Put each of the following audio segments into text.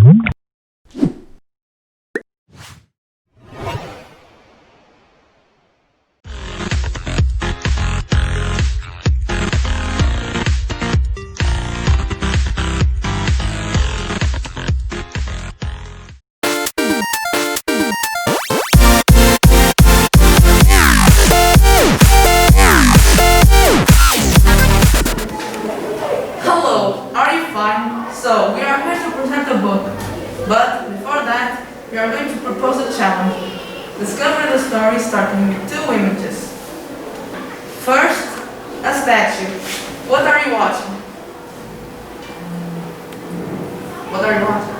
Hello, are you fine? So, we are here to present a book, but before that, we are going to propose a challenge. Discover the story starting with 2 images. First, a statue. What are you watching? What are you watching?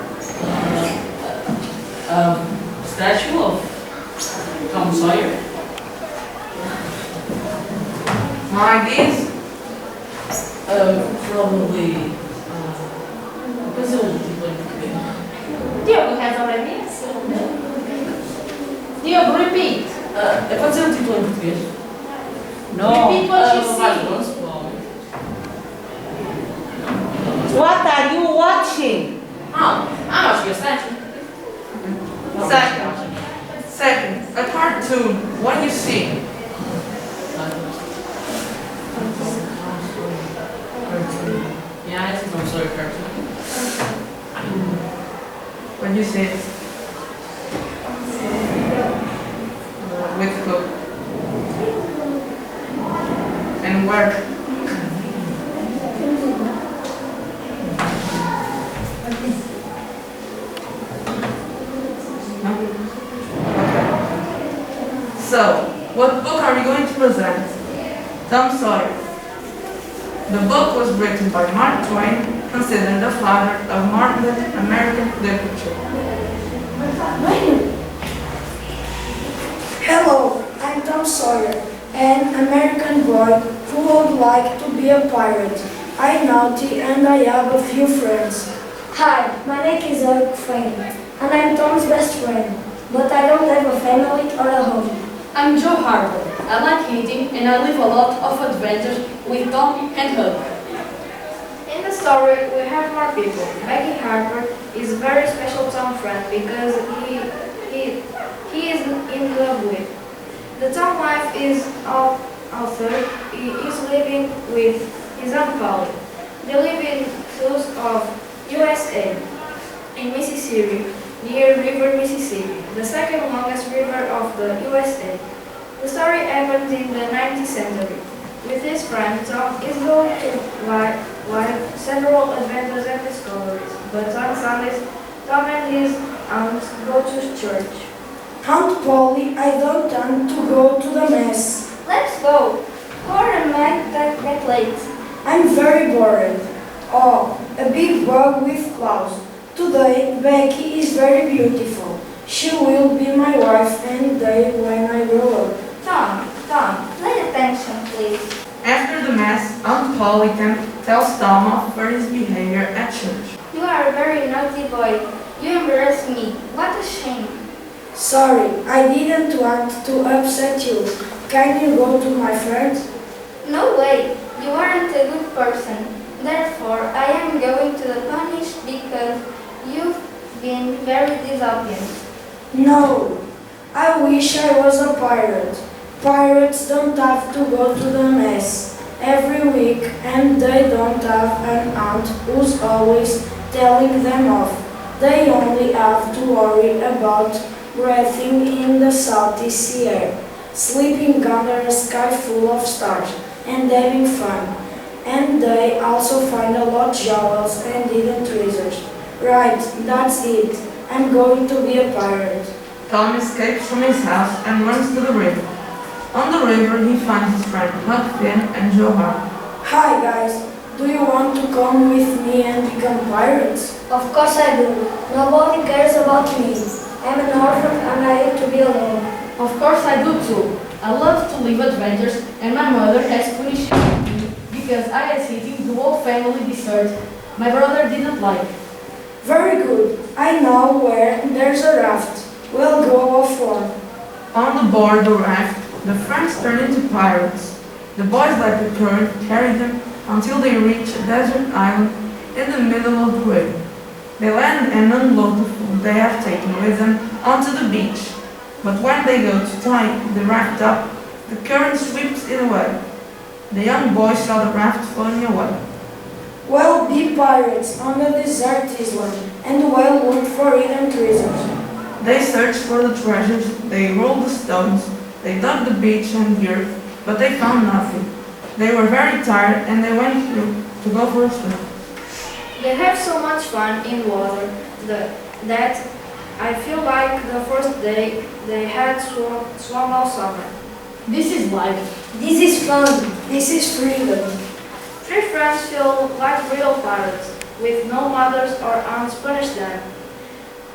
Statue of Tom Sawyer. More ideas? Probably. Mas eu tipo em português. Diogo has already answered. Diogo, repeat. Pode ser um título em português? Repeat what you Mais see. grosso, provavelmente. What are you watching? I'm watching a statue. Second, a cartoon. What do you see? Yeah, it's a Tom Sawyer cartoon. What do you see? With who? And where? So, what book are we going to present? Tom Sawyer. The book was written by Mark Twain, considered the father of modern American literature. Hello, I'm Tom Sawyer, an American boy who would like to be a pirate. I'm naughty and I have a few friends. Hi, my name is Eric Frame, and I'm Tom's best friend, but I don't have a family or a home. I'm Joe Harper. I like eating and I live a lot of adventures with Tom and Hug. In the story, we have more people. Maggie Harper is a very special Tom friend because he is in love with. The Tom wife is author. He is living with his Aunt Polly. They live in south of USA, in Mississippi, near River Mississippi, the second longest river of the USA. The story happens in the 19th century. With his friend, Tom is going to live several adventures and discoveries, but on Sundays, Tom and his aunt go to church. Aunt Polly, I don't want to go to the mass. Let's go. Cora might get late. I'm very bored. Oh, a big bug with claws. Today, Becky is very beautiful. She will be my wife any day when I grow up. Tom, pay attention, please. After the mass, Aunt Polly tells Tom off for his behavior at church. You are a very naughty boy. You embarrass me. What a shame. Sorry, I didn't want to upset you. Can you go to my friend? No way. You aren't a good person. Therefore, I am going to punish because you've been very disobedient. No, I wish I was a pirate. Pirates don't have to go to the mass every week and they don't have an aunt who's always telling them off. They only have to worry about breathing in the salty sea air, sleeping under a sky full of stars, and having fun. And they also find a lot of jewels and hidden treasures. Right, that's it. I'm going to be a pirate. Tom escapes from his house and runs to the river. On the river, he finds his friend Huck Finn and Joe Harper. Hi guys, do you want to come with me and become pirates? Of course I do. Nobody cares about me. I'm an orphan and I hate to be alone. Of course I do too. I love to live adventures and my mother has punished me because I was eating the whole family dessert my brother didn't like. Very good. I know where there's a raft. We'll go off one. On the board the raft, the friends turn into pirates. The boys like the current carry them until they reach a desert island in the middle of the river. They land and unload the food they have taken with them onto the beach. But when they go to tie the raft up, the current sweeps it away. The young boy saw the raft floating away. We'll be pirates on a desert island, and we'll look for hidden treasures. They searched for the treasures, they rolled the stones, they dug the beach and the earth, but they found nothing. They were very tired and they went to go for a swim. They have so much fun in water that I feel like the first day they had swum all summer. This is life. This is fun. This is freedom. Three friends feel like real pirates, with no mothers or aunts punish them.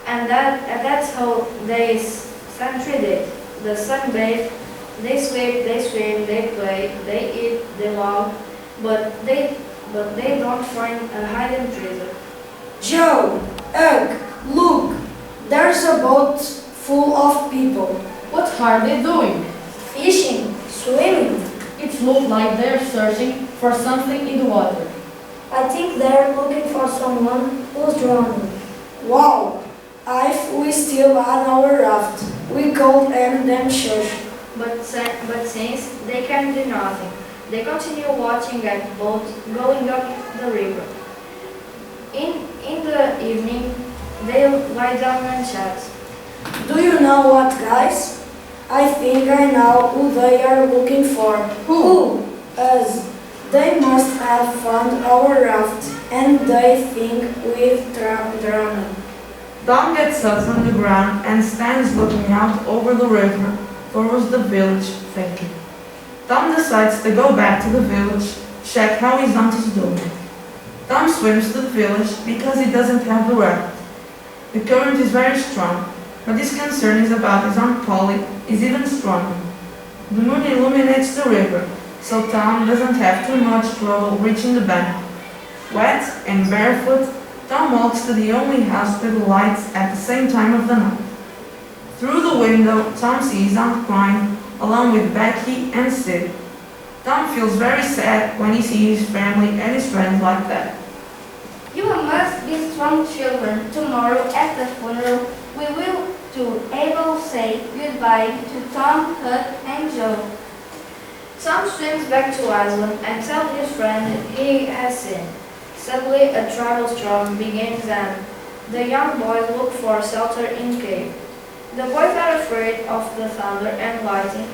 And that's how they spend 3 days. The sunbathe, they sleep, they swim, they play, they eat, they love, but they don't find a hidden treasure. Joe, Ugg, look, there's a boat full of people. What are they doing? Fishing, swimming. It looks like they're searching for something in the water. I think they're looking for someone who's drowning. Wow, if we still had our raft, we could end them shush. But since they can do nothing, they continue watching at the boat going up the river. In the evening, they lie down and chat. Do you know what, guys? I think I know who they are looking for. Who? Us. They must have found our raft, and they think we've drowned. Tom gets up from the ground and stands looking out over the river towards the village, thinking. Tom decides to go back to the village, check how his aunt is doing. Tom swims to the village because he doesn't have the raft. The current is very strong, but his concern is about his Aunt Polly is even stronger. The moon illuminates the river, so Tom doesn't have too much trouble reaching the bank. Wet and barefoot, Tom walks to the only house with lights at the same time of the night. Through the window, Tom sees Aunt crying, along with Becky and Sid. Tom feels very sad when he sees his family and his friends like that. You must be strong children. Tomorrow at the funeral, we will to able say goodbye to Tom, Huck, and Joe. Tom swims back to Iceland and tells his friend he has seen. Suddenly a terrible storm begins and the young boys look for shelter in cave. The boys are afraid of the thunder and lightning,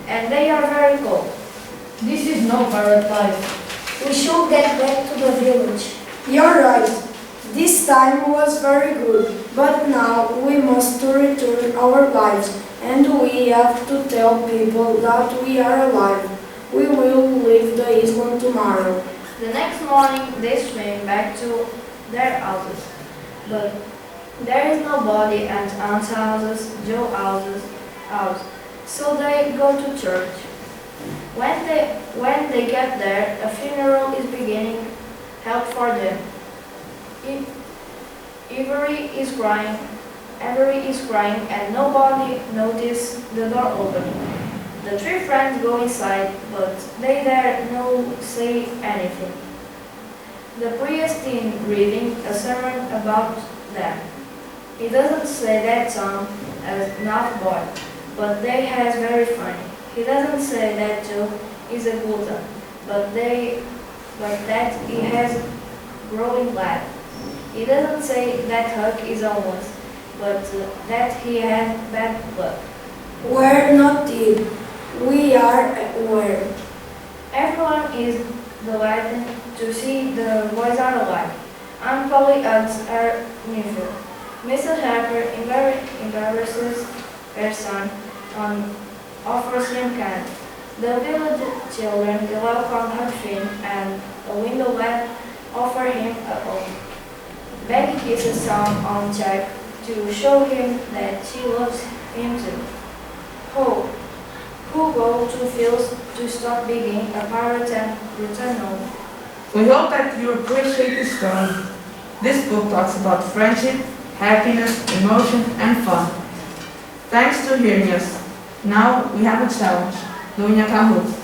and they are very cold. This is no pirate life. We should get back to the village. You're right. This time was very good, but now we must return our lives, and we have to tell people that we are alive. We will leave the island tomorrow. The next morning they swim back to their houses, but there is nobody at Aunt's houses, Joe's house, so they go to church. When they get there, a funeral is beginning held for them. Avery is crying, and nobody notices the door opening. The three friends go inside, but they dare not say anything. The priest is reading a sermon about them. He doesn't say that Tom is not boy, but they has very funny. He doesn't say that Joe is a glutton, but that he has growing lad. He doesn't say that Huck is homeless, but that he has bad luck. We're not dead. We are aware. Everyone is delighted to see the boys are alive. Aunt Polly hugs her nephew. Mrs. Harper embarrasses her son and offers him candy. The village children welcome her friend and a window lad offer him a home. Becky kisses Tom on cheek to show him that she loves him too. Who go to fields to stop being a pirate and return home. We hope that you appreciate this story. This book talks about friendship, happiness, emotion, and fun. Thanks for hearing us. Now we have a challenge, doing a Kahoot.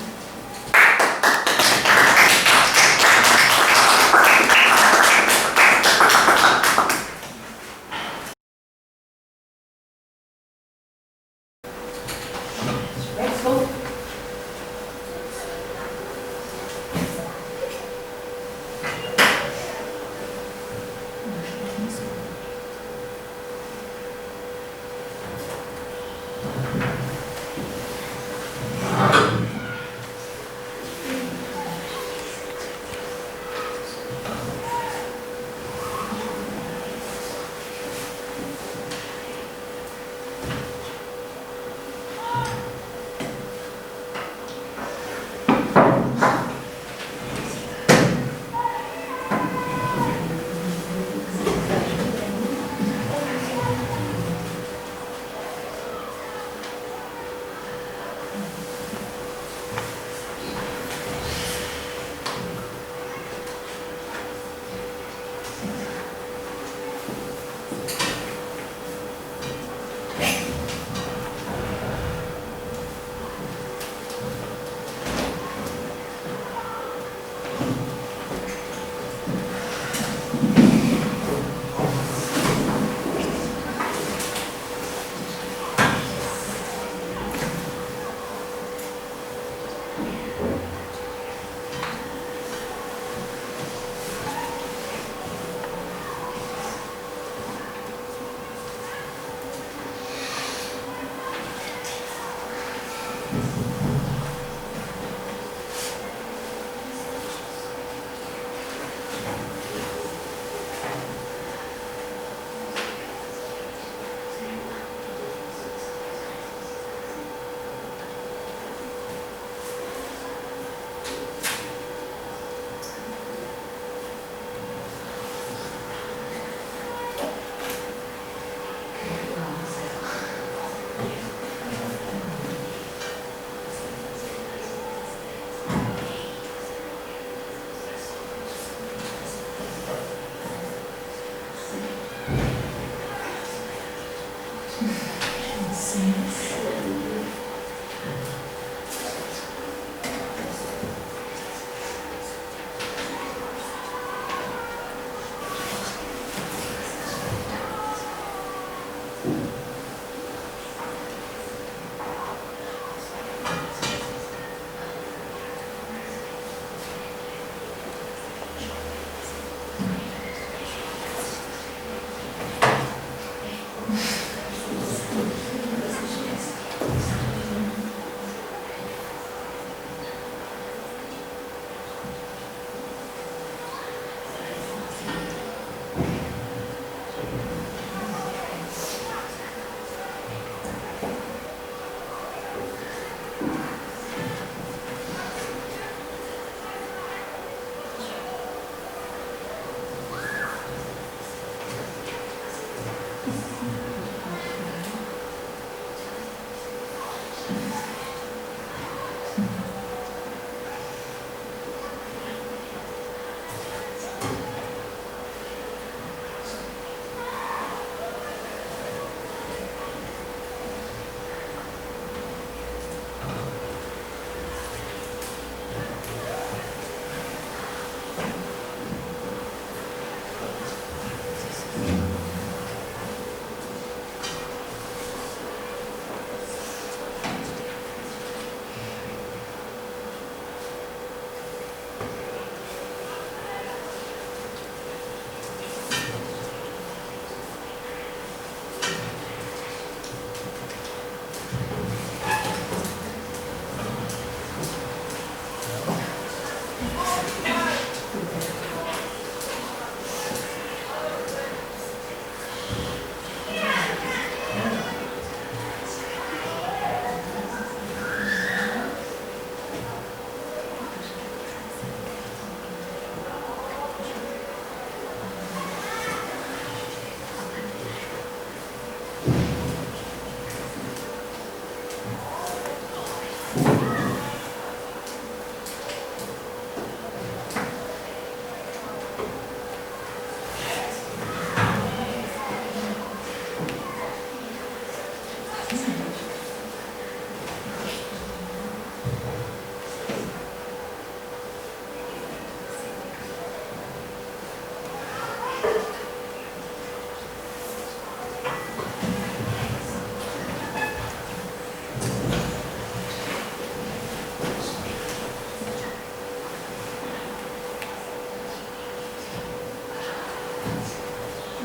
In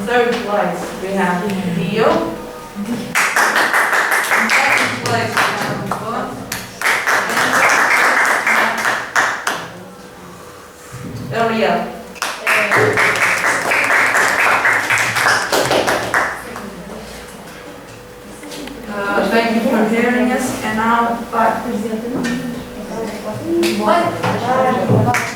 third place, we have Dio. In second place, we have Bob. Ariel. Thank you for hearing us, and now, bye. Bye.